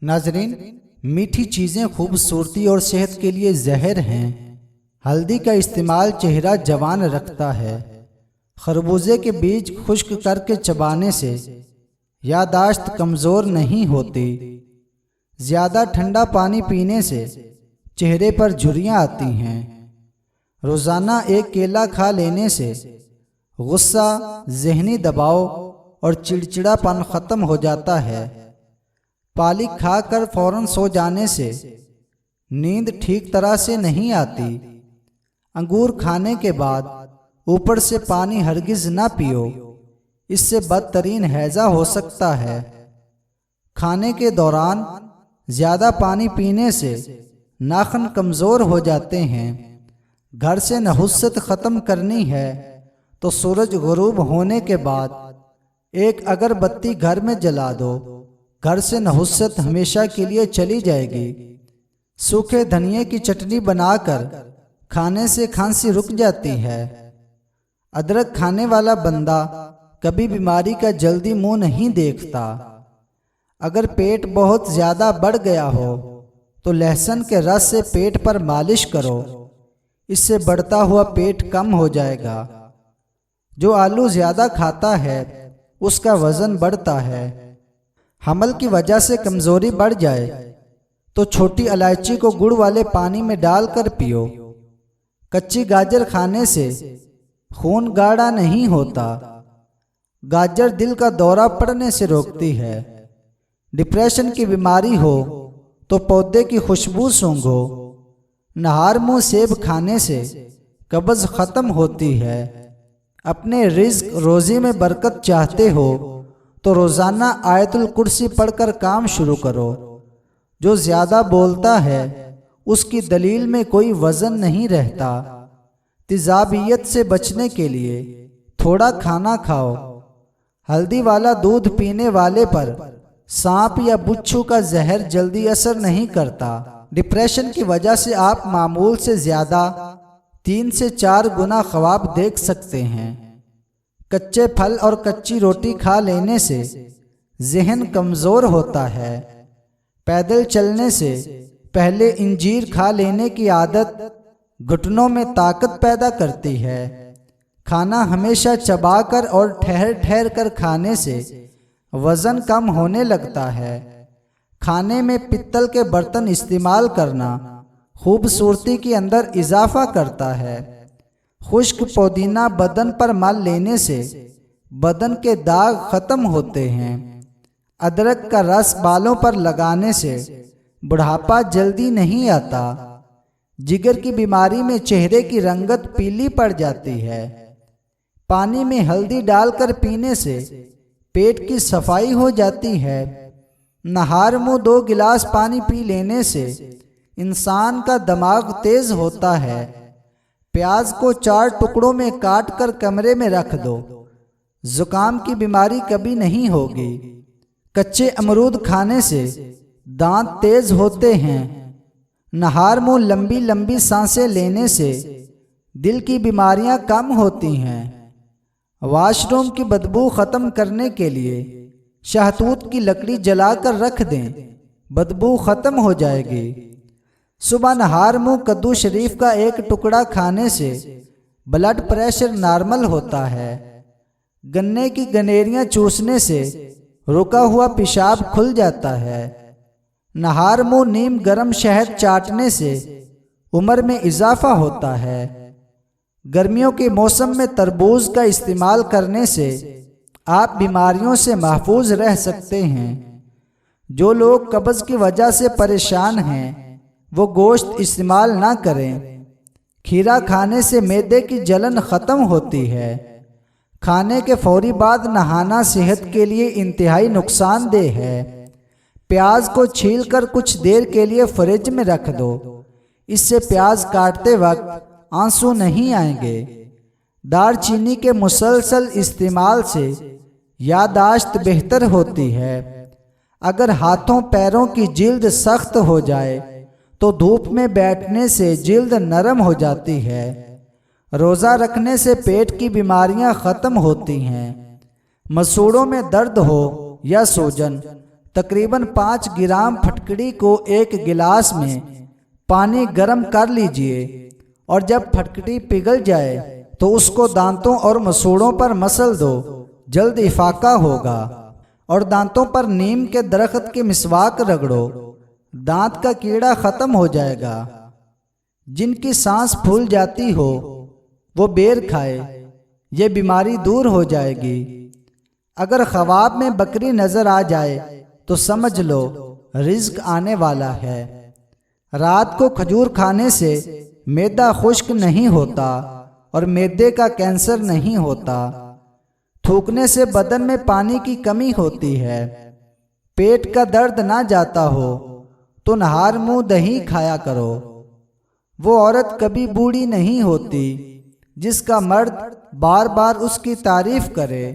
ناظرین، میٹھی چیزیں خوبصورتی اور صحت کے لیے زہر ہیں۔ ہلدی کا استعمال چہرہ جوان رکھتا ہے۔ خربوزے کے بیج خشک کر کے چبانے سے یادداشت کمزور نہیں ہوتی۔ زیادہ ٹھنڈا پانی پینے سے چہرے پر جھریاں آتی ہیں۔ روزانہ ایک کیلا کھا لینے سے غصہ، ذہنی دباؤ اور چڑچڑا پن ختم ہو جاتا ہے۔ پالک کھا کر فوراً سو جانے سے نیند ٹھیک طرح سے نہیں آتی۔ انگور کھانے کے بعد اوپر سے پانی ہرگز نہ پیو، اس سے بدترین ہیضہ ہو سکتا ہے۔ کھانے کے دوران زیادہ پانی پینے سے ناخن کمزور ہو جاتے ہیں۔ گھر سے نحوست ختم کرنی ہے تو سورج غروب ہونے کے بعد ایک اگربتی گھر میں جلا دو، گھر سے نحوست ہمیشہ کے لیے چلی جائے گی۔ سوکھے دھنیے کی چٹنی بنا کر کھانے سے کھانسی رک جاتی ہے۔ ادرک کھانے والا بندہ کبھی بیماری کا جلدی منہ نہیں دیکھتا۔ اگر پیٹ بہت زیادہ بڑھ گیا ہو تو لہسن کے رس سے پیٹ پر مالش کرو، اس سے بڑھتا ہوا پیٹ کم ہو جائے گا۔ جو آلو زیادہ کھاتا ہے اس کا وزن بڑھتا ہے۔ حمل کی وجہ سے کمزوری بڑھ جائے تو چھوٹی الائچی کو گڑ والے پانی میں ڈال کر پیو۔ کچی گاجر کھانے سے خون گاڑھا نہیں ہوتا۔ گاجر دل کا دورہ پڑنے سے روکتی ہے۔ ڈپریشن کی بیماری ہو تو پودے کی خوشبو سونگھو۔ نہار منہ سیب کھانے سے قبض ختم ہوتی ہے۔ اپنے رزق روزی میں برکت چاہتے ہو تو روزانہ آیت الکرسی پڑھ کر کام شروع کرو۔ جو زیادہ بولتا ہے اس کی دلیل میں کوئی وزن نہیں رہتا۔ تیزابیت سے بچنے کے لیے تھوڑا کھانا کھاؤ۔ ہلدی والا دودھ پینے والے پر سانپ یا بچھو کا زہر جلدی اثر نہیں کرتا۔ ڈپریشن کی وجہ سے آپ معمول سے زیادہ 3 سے 4 گنا خواب دیکھ سکتے ہیں۔ کچے پھل اور کچی روٹی کھا لینے سے ذہن کمزور ہوتا ہے۔ پیدل چلنے سے پہلے انجیر کھا لینے کی عادت گھٹنوں میں طاقت پیدا کرتی ہے۔ کھانا ہمیشہ چبا کر اور ٹھہر ٹھہر کر کھانے سے وزن کم ہونے لگتا ہے۔ کھانے میں پتل کے برتن استعمال کرنا خوبصورتی کے اندر اضافہ کرتا ہے۔ خشک پودینہ بدن پر مل لینے سے بدن کے داغ ختم ہوتے ہیں۔ ادرک کا رس بالوں پر لگانے سے بڑھاپا جلدی نہیں آتا۔ جگر کی بیماری میں چہرے کی رنگت پیلی پڑ جاتی ہے۔ پانی میں ہلدی ڈال کر پینے سے پیٹ کی صفائی ہو جاتی ہے۔ نہار منہ 2 گلاس پانی پی لینے سے انسان کا دماغ تیز ہوتا ہے۔ پیاز کو 4 ٹکڑوں میں کاٹ کر کمرے میں رکھ دو، زکام کی بیماری کبھی نہیں ہوگی۔ کچے امرود کھانے سے دانت تیز ہوتے ہیں۔ نہار منہ لمبی لمبی سانسیں لینے سے دل کی بیماریاں کم ہوتی ہیں۔ واش روم کی بدبو ختم کرنے کے لیے شہتوت کی لکڑی جلا کر رکھ دیں، بدبو ختم ہو جائے گی۔ صبح نہار منہ کدو شریف کا 1 ٹکڑا کھانے سے بلڈ پریشر نارمل ہوتا ہے۔ گنے کی گنیریاں چوسنے سے رکا ہوا پیشاب کھل جاتا ہے۔ نہار منہ نیم گرم شہد چاٹنے سے عمر میں اضافہ ہوتا ہے۔ گرمیوں کے موسم میں تربوز کا استعمال کرنے سے آپ بیماریوں سے محفوظ رہ سکتے ہیں۔ جو لوگ قبض کی وجہ سے پریشان ہیں وہ گوشت استعمال نہ کریں۔ کھیرا کھانے سے معدے کی جلن ختم ہوتی ہے۔ کھانے کے فوری بعد نہانا صحت کے لیے انتہائی نقصان دہ ہے۔ پیاز کو چھیل کر کچھ دیر کے لیے فریج میں رکھ دو، اس سے پیاز کاٹتے وقت آنسو نہیں آئیں گے۔ دار چینی کے مسلسل استعمال سے یادداشت بہتر ہوتی ہے۔ اگر ہاتھوں پیروں کی جلد سخت ہو جائے تو دھوپ میں بیٹھنے سے جلد نرم ہو جاتی ہے۔ روزہ رکھنے سے پیٹ کی بیماریاں ختم ہوتی ہیں۔ مسوڑوں میں درد ہو یا سوجن تقریباً 5 گرام پھٹکڑی کو 1 گلاس میں پانی گرم کر لیجئے اور جب پھٹکڑی پگھل جائے تو اس کو دانتوں اور مسوڑوں پر مسل دو، جلد افاقہ ہوگا۔ اور دانتوں پر نیم کے درخت کی مسواک رگڑو، دانت کا کیڑا ختم ہو جائے گا۔ جن کی سانس پھول جاتی ہو وہ بیر کھائے، یہ بیماری دور ہو جائے گی۔ اگر خواب میں بکری نظر آ جائے تو سمجھ لو رزق آنے والا ہے۔ رات کو کھجور کھانے سے معدہ خشک نہیں ہوتا اور معدے کا کینسر نہیں ہوتا۔ تھوکنے سے بدن میں پانی کی کمی ہوتی ہے۔ پیٹ کا درد نہ جاتا ہو تو نہار منہ دہی کھایا کرو۔ وہ عورت کبھی بوڑھی نہیں ہوتی جس کا مرد بار بار اس کی تعریف کرے۔